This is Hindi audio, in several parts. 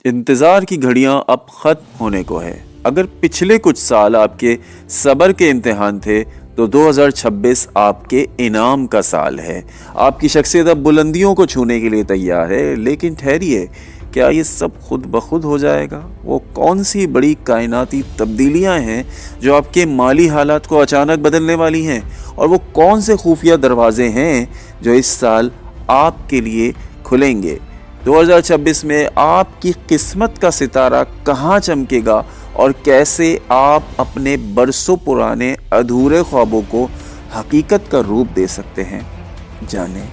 इंतज़ार की घड़ियां अब ख़त्म होने को है। अगर पिछले कुछ साल आपके सब्र के इम्तिहान थे तो 2026 आपके इनाम का साल है। आपकी शख्सियत अब बुलंदियों को छूने के लिए तैयार है। लेकिन ठहरिए, क्या ये सब खुद ब खुद हो जाएगा? वो कौन सी बड़ी कायनाती तब्दीलियां हैं जो आपके माली हालात को अचानक बदलने वाली हैं? और वो कौन से खुफिया दरवाजे हैं जो इस साल आपके लिए खुलेंगे? 2026 में आपकी किस्मत का सितारा कहाँ चमकेगा और कैसे आप अपने बरसों पुराने अधूरे ख्वाबों को हकीकत का रूप दे सकते हैं, जानें।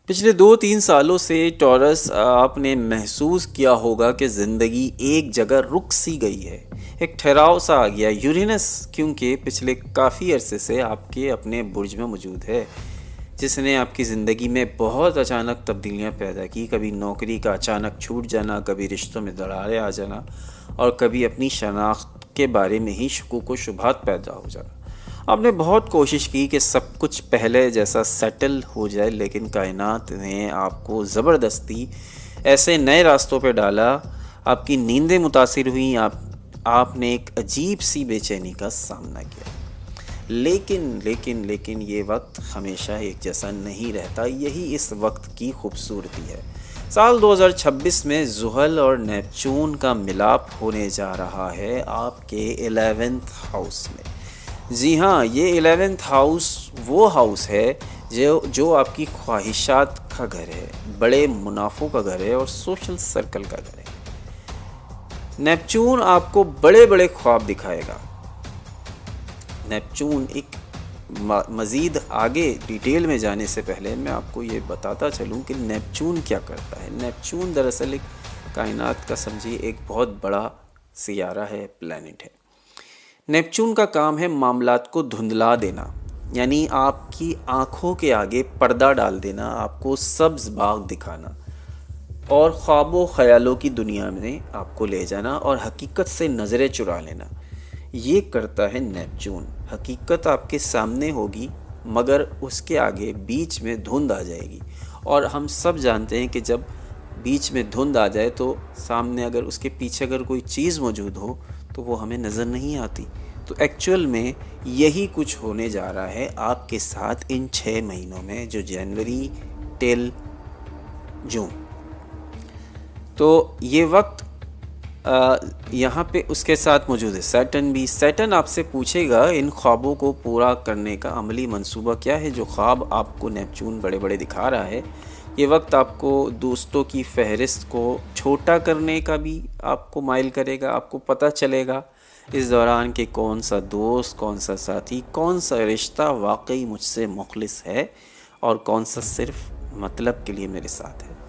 पिछले 2-3 सालों से टॉरस, आपने महसूस किया होगा कि ज़िंदगी एक जगह रुक सी गई है। एक ठहराव सा आ गया। यूरेनस क्योंकि पिछले काफ़ी अरसे से आपके अपने बुर्ज में मौजूद है, जिसने आपकी ज़िंदगी में बहुत अचानक तब्दीलियां पैदा की। कभी नौकरी का अचानक छूट जाना, कभी रिश्तों में दरारें आ जाना, और कभी अपनी शनाख्त के बारे में ही शकूक व शुबहात पैदा हो जाना। आपने बहुत कोशिश की कि सब कुछ पहले जैसा सेटल हो जाए, लेकिन कायनात ने आपको ज़बरदस्ती ऐसे नए रास्तों पे डाला। आपकी नींदें मुतासिर हुई, आपने एक अजीब सी बेचैनी का सामना किया। लेकिन ये वक्त हमेशा एक जैसा नहीं रहता। यही इस वक्त की खूबसूरती है। साल 2026 में ज़ुहल और नेपच्यून का मिलाप होने जा रहा है आपके 11th हाउस में। जी हाँ, ये 11th हाउस वो हाउस है जो आपकी ख्वाहिशात का घर है, बड़े मुनाफों का घर है और सोशल सर्कल का घर है। नेपच्यून आपको बड़े बड़े ख्वाब दिखाएगा। नेपच्यून एक मज़ीद आगे डिटेल में जाने से पहले मैं आपको ये बताता चलूँ कि नेपच्यून क्या करता है। नेपच्यून दरअसल एक कायनात का समझिए एक बहुत बड़ा सियारा है, प्लैनेट है। नेपच्यून का काम है मामलात को धुंधला देना, यानी आपकी आँखों के आगे पर्दा डाल देना, आपको सब्ज़ बाग दिखाना और ख्वाबों ख्यालों की दुनिया में आपको ले जाना और हकीकत से नज़रें चुरा लेना। ये करता है नेपच्यून। हकीकत आपके सामने होगी, मगर उसके आगे बीच में धुंध आ जाएगी। और हम सब जानते हैं कि जब बीच में धुंध आ जाए तो सामने अगर उसके पीछे अगर कोई चीज़ मौजूद हो तो वो हमें नज़र नहीं आती। तो एक्चुअल में यही कुछ होने जा रहा है आपके साथ इन 6 महीनों में, जो जनवरी टिल जून। तो ये वक्त यहाँ पे उसके साथ मौजूद है सैटर्न भी। सैटर्न आपसे पूछेगा इन ख्वाबों को पूरा करने का अमली मंसूबा क्या है। जो ख्वाब आपको नेपच्यून बड़े बड़े दिखा रहा है, ये वक्त आपको दोस्तों की फहरिस्त को छोटा करने का भी आपको माइल करेगा। आपको पता चलेगा इस दौरान कि कौन सा दोस्त, कौन सा साथी, कौन सा रिश्ता वाकई मुझसे मुखलिस है और कौन सा सिर्फ मतलब के लिए मेरे साथ है।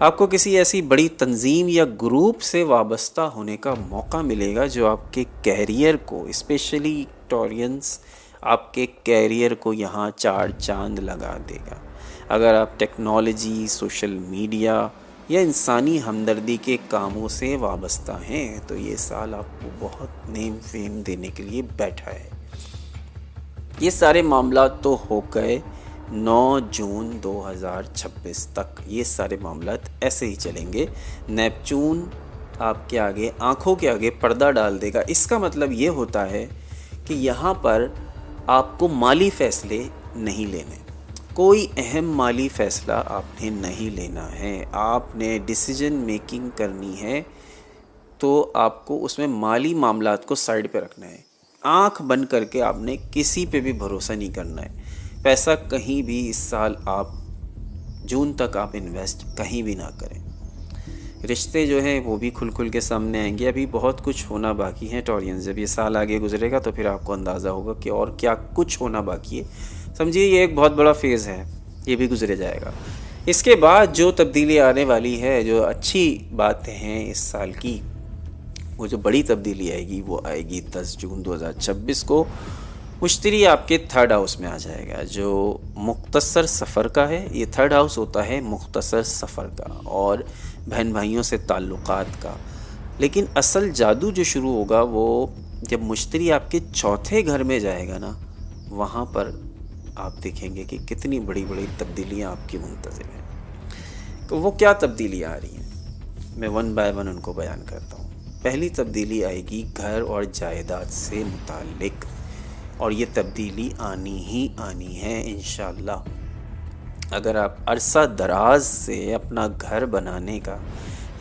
आपको किसी ऐसी बड़ी तंजीम या ग्रुप से वाबस्ता होने का मौका मिलेगा जो आपके कैरियर को, स्पेशली टॉरियंस, आपके कैरियर को यहाँ 4 चांद लगा देगा। अगर आप टेक्नोलॉजी, सोशल मीडिया या इंसानी हमदर्दी के कामों से वाबस्ता हैं तो ये साल आपको बहुत नेम फेम देने के लिए बैठा है। ये सारे मामला तो हो गए 9 जून 2026 तक। ये सारे मामलात ऐसे ही चलेंगे। नेपच्यून आपके आगे, आँखों के आगे पर्दा डाल देगा। इसका मतलब ये होता है कि यहाँ पर आपको माली फ़ैसले नहीं लेने। कोई अहम माली फ़ैसला आपने नहीं लेना है। आपने डिसीजन मेकिंग करनी है तो आपको उसमें माली मामलात को साइड पे रखना है। आँख बंद करके आपने किसी पे भी भरोसा नहीं करना है। पैसा कहीं भी इस साल आप जून तक आप इन्वेस्ट कहीं भी ना करें। रिश्ते जो हैं वो भी खुल के सामने आएंगे। अभी बहुत कुछ होना बाकी है टॉरियंस। जब ये साल आगे गुजरेगा तो फिर आपको अंदाज़ा होगा कि और क्या कुछ होना बाकी है। समझिए ये एक बहुत बड़ा फेज़ है, ये भी गुजरे जाएगा। इसके बाद जो तब्दीली आने वाली है, जो अच्छी बातें हैं इस साल की, वो जो बड़ी तब्दीली आएगी वो आएगी 10 जून 2026 को। मुश्तरी आपके 3rd हाउस में आ जाएगा, जो मुख्तसर सफ़र का है। ये 3rd हाउस होता है मुख्तसर सफ़र का और बहन भाइयों से ताल्लुक़ात का। लेकिन असल जादू जो शुरू होगा वो जब मुश्तरी आपके 4थे घर में जाएगा ना, वहाँ पर आप देखेंगे कि कितनी बड़ी बड़ी तब्दीलियाँ आपकी मुंतज़िर हैं। तो वो क्या तब्दीलियाँ आ रही हैं, मैं वन बाय वन उनको बयान करता हूँ। पहली तब्दीली आएगी घर और जायदाद से मुताल्लिक, और ये तब्दीली आनी ही आनी है इंशाअल्लाह। अगर आप अरसा दराज से अपना घर बनाने का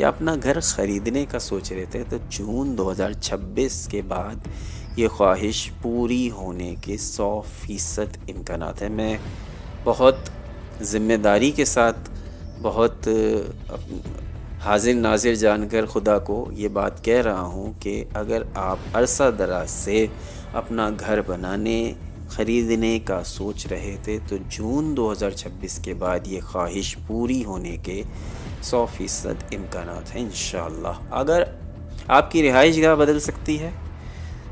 या अपना घर ख़रीदने का सोच रहे थे, तो जून 2026 के बाद ये ख्वाहिश पूरी होने के 100% इम्कानात हैं। मैं बहुत ज़िम्मेदारी के साथ, बहुत हाजिर नाजिर जानकर खुदा को ये बात कह रहा हूँ कि अगर आप अरसा दराज से अपना घर बनाने ख़रीदने का सोच रहे थे, तो जून 2026 के बाद ये ख्वाहिश पूरी होने के 100% इम्कानात हैं इंशाअल्लाह। अगर आपकी रिहाइश गाह बदल सकती है,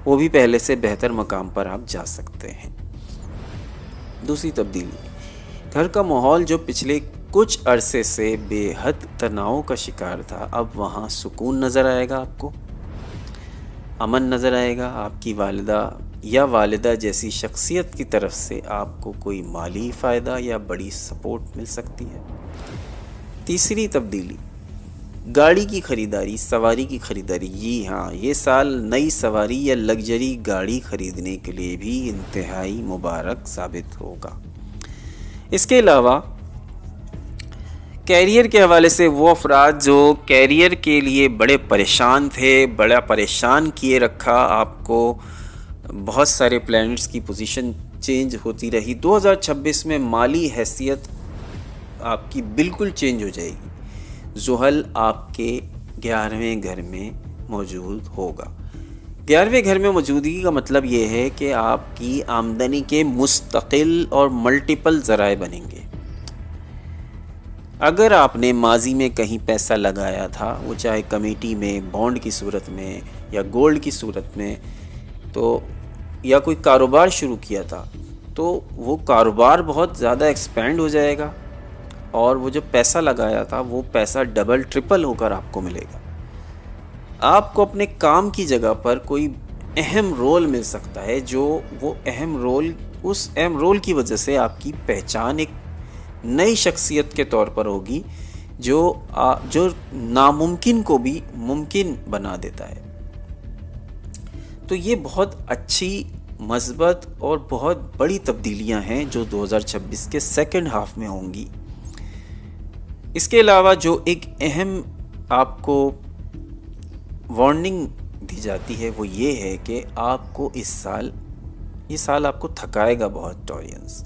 वो भी पहले से बेहतर मकाम पर आप जा सकते हैं। दूसरी तब्दीली, घर का माहौल जो पिछले कुछ अरसे से बेहद तनाव का शिकार था, अब वहाँ सुकून नज़र आएगा, आपको अमन नज़र आएगा। आपकी वालिदा या वालिदा जैसी शख्सियत की तरफ से आपको कोई माली फ़ायदा या बड़ी सपोर्ट मिल सकती है। तीसरी तब्दीली, गाड़ी की ख़रीदारी, सवारी की ख़रीदारी। जी हाँ, ये साल नई सवारी या लग्जरी गाड़ी ख़रीदने के लिए भी इंतहाई मुबारक साबित होगा। इसके अलावा कैरियर के हवाले से वो अफराद जो कैरियर के लिए बड़े परेशान थे, बड़ा परेशान किए रखा आपको, बहुत सारे प्लैनेट्स की पोजीशन चेंज होती रही, 2026 में माली हैसियत आपकी बिल्कुल चेंज हो जाएगी। ज़ुहल आपके 11वें घर में मौजूद होगा। 11वें घर में मौजूदगी का मतलब ये है कि आपकी आमदनी के मुस्तकिल और मल्टीपल ज़राए बनेंगे। अगर आपने माजी में कहीं पैसा लगाया था, वो चाहे कमेटी में, बॉन्ड की सूरत में या गोल्ड की सूरत में, तो या कोई कारोबार शुरू किया था, तो वो कारोबार बहुत ज़्यादा एक्सपेंड हो जाएगा और वो जो पैसा लगाया था वो पैसा डबल ट्रिपल होकर आपको मिलेगा। आपको अपने काम की जगह पर कोई अहम रोल मिल सकता है, जो वो अहम रोल, उस अहम रोल की वजह से आपकी पहचान एक नई शख्सियत के तौर पर होगी, जो नामुमकिन को भी मुमकिन बना देता है। तो ये बहुत अच्छी, मज़बत और बहुत बड़ी तब्दीलियां हैं जो 2026 के सेकंड हाफ में होंगी। इसके अलावा जो एक अहम आपको वार्निंग दी जाती है वो ये है कि आपको ये साल आपको थकाएगा बहुत टॉरियंस,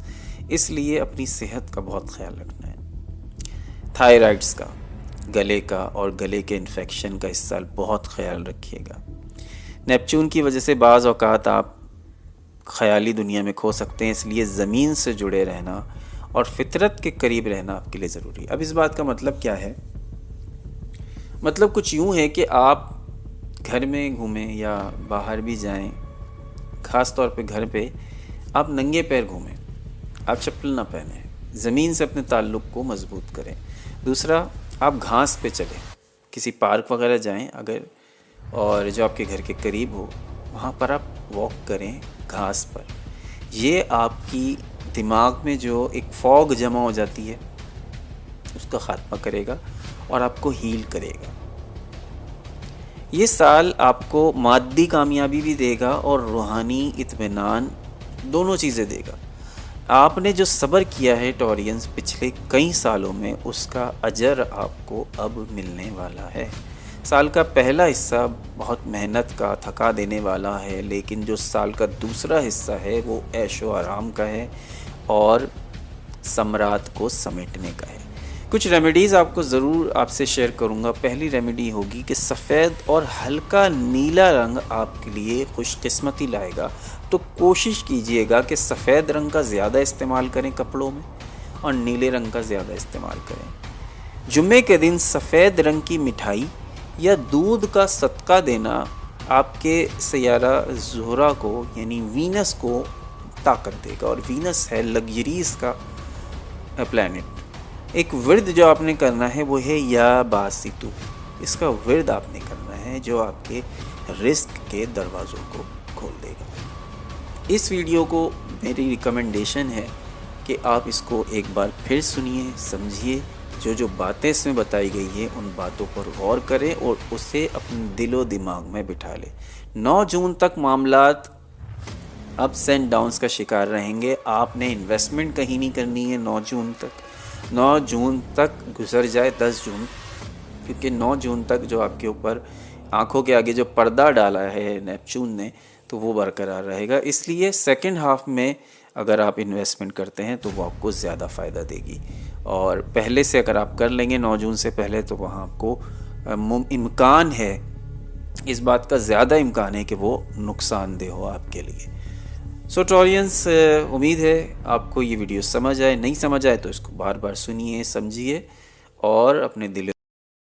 इसलिए अपनी सेहत का बहुत ख्याल रखना है। थायराइड्स का, गले का और गले के इन्फेक्शन का इस साल बहुत ख्याल रखिएगा। नेपच्यून की वजह से बाज़ औक़ात आप ख़याली दुनिया में खो सकते हैं, इसलिए ज़मीन से जुड़े रहना और फितरत के करीब रहना आपके लिए ज़रूरी है। अब इस बात का मतलब क्या है? मतलब कुछ यूँ है कि आप घर में घूमें या बाहर भी जाएं, ख़ास तौर पे घर पे आप नंगे पैर घूमें, आप चप्पल ना पहने, ज़मीन से अपने ताल्लुक़ को मज़बूत करें। दूसरा, आप घास पे चलें, किसी पार्क वगैरह जाएं अगर, और जो आपके घर के करीब हो वहाँ पर आप वॉक करें घास पर। ये आपकी दिमाग में जो एक फॉग जमा हो जाती है उसका ख़ात्मा करेगा और आपको हील करेगा। ये साल आपको मादी कामयाबी भी देगा और रूहानी इत्मीनान, दोनों चीज़ें देगा। आपने जो सब्र किया है टॉरियंस पिछले कई सालों में, उसका अजर आपको अब मिलने वाला है। साल का पहला हिस्सा बहुत मेहनत का, थका देने वाला है, लेकिन जो साल का दूसरा हिस्सा है वो ऐशो आराम का है और समरात को समेटने का है। कुछ रेमेडीज़ आपको ज़रूर आपसे शेयर करूँगा। पहली रेमेडी होगी कि सफ़ेद और हल्का नीला रंग आपके लिए खुशकिस्मती लाएगा, तो कोशिश कीजिएगा कि सफ़ेद रंग का ज़्यादा इस्तेमाल करें कपड़ों में और नीले रंग का ज़्यादा इस्तेमाल करें। जुम्मे के दिन सफ़ेद रंग की मिठाई या दूध का सदका देना आपके सैयारा ज़ुहरा को, यानी वीनस को ताकत देगा, और वीनस है लग्जरीज़ का प्लैनेट। एक विर्द जो आपने करना है वो है या बासितु। इसका विर्द आपने करना है जो आपके रिस्क के दरवाज़ों को खोल देगा। इस वीडियो को मेरी रिकमेंडेशन है कि आप इसको एक बार फिर सुनिए, समझिए, जो जो बातें इसमें बताई गई हैं उन बातों पर गौर करें और उसे अपने दिलो दिमाग में बिठा लें। 9 जून तक मामलात अप्स एंड डाउन्स का शिकार रहेंगे। आपने इन्वेस्टमेंट कहीं नहीं करनी है 9 जून तक। 9 जून तक गुजर जाए 10 जून, क्योंकि 9 जून तक जो आपके ऊपर आंखों के आगे जो पर्दा डाला है नेपच्यून ने, तो वो बरकरार रहेगा। इसलिए सेकंड हाफ में अगर आप इन्वेस्टमेंट करते हैं तो वो आपको ज़्यादा फ़ायदा देगी। और पहले से अगर आप कर लेंगे 9 जून से पहले, तो वहाँ आपको इम्कान है, इस बात का ज़्यादा इम्कान है कि वो नुकसानदेह हो आपके लिए। सो टॉरियंस, उम्मीद है आपको ये वीडियो समझ आए। नहीं समझ आए तो इसको बार बार सुनिए, समझिए और अपने दिल